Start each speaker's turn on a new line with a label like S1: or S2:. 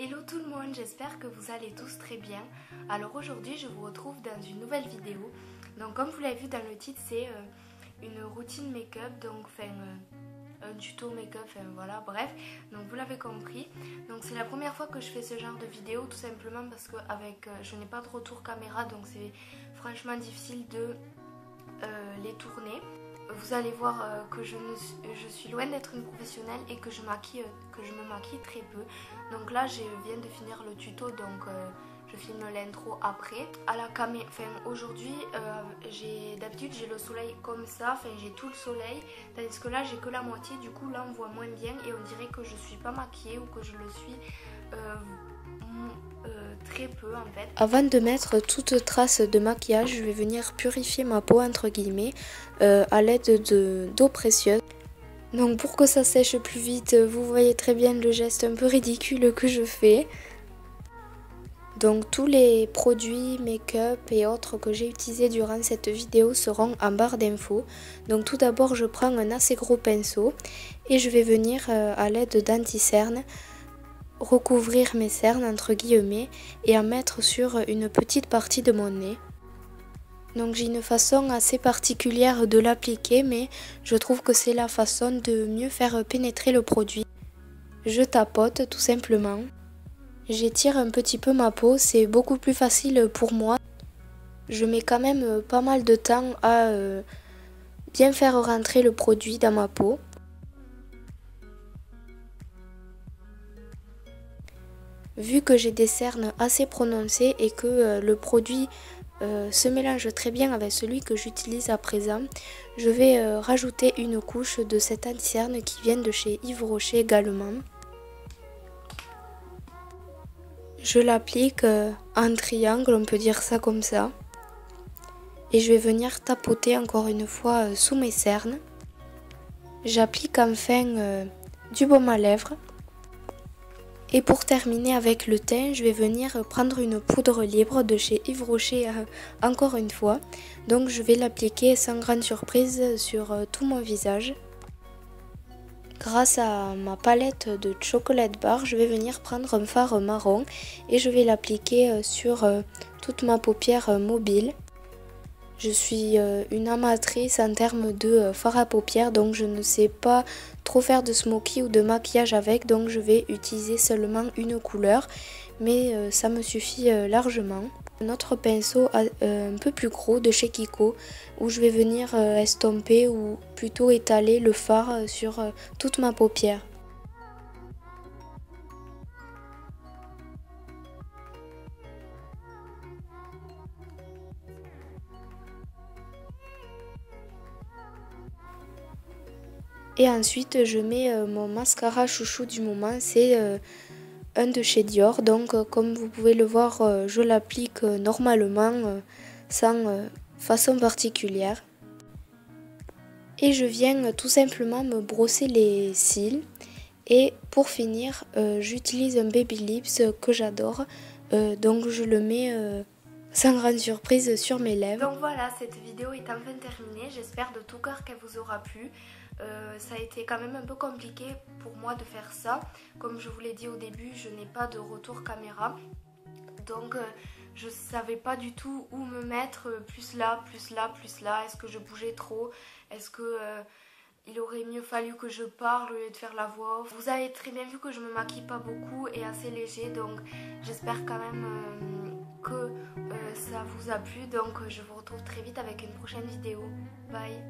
S1: Hello tout le monde, j'espère que vous allez tous très bien. Alors aujourd'hui je vous retrouve dans une nouvelle vidéo. Donc comme vous l'avez vu dans le titre, c'est une routine make-up, donc un tuto make-up, voilà, bref. Donc vous l'avez compris. Donc c'est la première fois que je fais ce genre de vidéo, tout simplement parce que je n'ai pas de retour caméra, donc c'est franchement difficile de les tourner. Vous allez voir que je suis loin d'être une professionnelle et que je me maquille très peu. Donc là je viens de finir le tuto, donc je filme l'intro après. À la caméra, aujourd'hui d'habitude j'ai le soleil comme ça, j'ai tout le soleil, tandis que là j'ai que la moitié, du coup là on voit moins bien et on dirait que je suis pas maquillée ou que je le suis très peu en fait. Avant de mettre toute trace de maquillage, je vais venir purifier ma peau entre guillemets à l'aide d'eau précieuse. Donc pour que ça sèche plus vite, vous voyez très bien le geste un peu ridicule que je fais. Donc tous les produits make-up et autres que j'ai utilisés durant cette vidéo seront en barre d'infos. Donc tout d'abord je prends un assez gros pinceau et je vais venir à l'aide d'anti-cerne recouvrir mes cernes entre guillemets et en mettre sur une petite partie de mon nez. Donc j'ai une façon assez particulière de l'appliquer, mais je trouve que c'est la façon de mieux faire pénétrer le produit. Je tapote tout simplement. J'étire un petit peu ma peau, c'est beaucoup plus facile pour moi. Je mets quand même pas mal de temps à bien faire rentrer le produit dans ma peau. Vu que j'ai des cernes assez prononcées et que le produit se mélange très bien avec celui que j'utilise à présent, je vais rajouter une couche de cet anti-cerne qui vient de chez Yves Rocher également. Je l'applique en triangle, on peut dire ça comme ça. Et je vais venir tapoter encore une fois sous mes cernes. J'applique enfin du baume à lèvres. Et pour terminer avec le teint, je vais venir prendre une poudre libre de chez Yves Rocher encore une fois. Donc je vais l'appliquer sans grande surprise sur tout mon visage. Grâce à ma palette de chocolate bar, je vais venir prendre un fard marron et je vais l'appliquer sur toute ma paupière mobile. Je suis une amatrice en termes de fard à paupières, donc je ne sais pas trop faire de smoky ou de maquillage avec, donc je vais utiliser seulement une couleur, mais ça me suffit largement. Un autre pinceau un peu plus gros de chez Kiko, où je vais venir estomper ou plutôt étaler le fard sur toute ma paupière. Et ensuite je mets mon mascara chouchou du moment, c'est un de chez Dior, donc comme vous pouvez le voir, je l'applique normalement sans façon particulière. Et je viens tout simplement me brosser les cils. Et pour finir, j'utilise un Baby Lips que j'adore, donc je le mets sans grande surprise sur mes lèvres. Donc voilà, cette vidéo est enfin terminée, j'espère de tout cœur qu'elle vous aura plu. Ça a été quand même un peu compliqué pour moi de faire ça. Comme je vous l'ai dit au début, je n'ai pas de retour caméra. Donc je savais pas du tout où me mettre, plus là, plus là, plus là. Est-ce que je bougeais trop? Est-ce que il aurait mieux fallu que je parle au lieu de faire la voix off? Vous avez très bien vu que je me maquille pas beaucoup et assez léger, donc j'espère quand même que ça vous a plu. Donc je vous retrouve très vite avec une prochaine vidéo. Bye!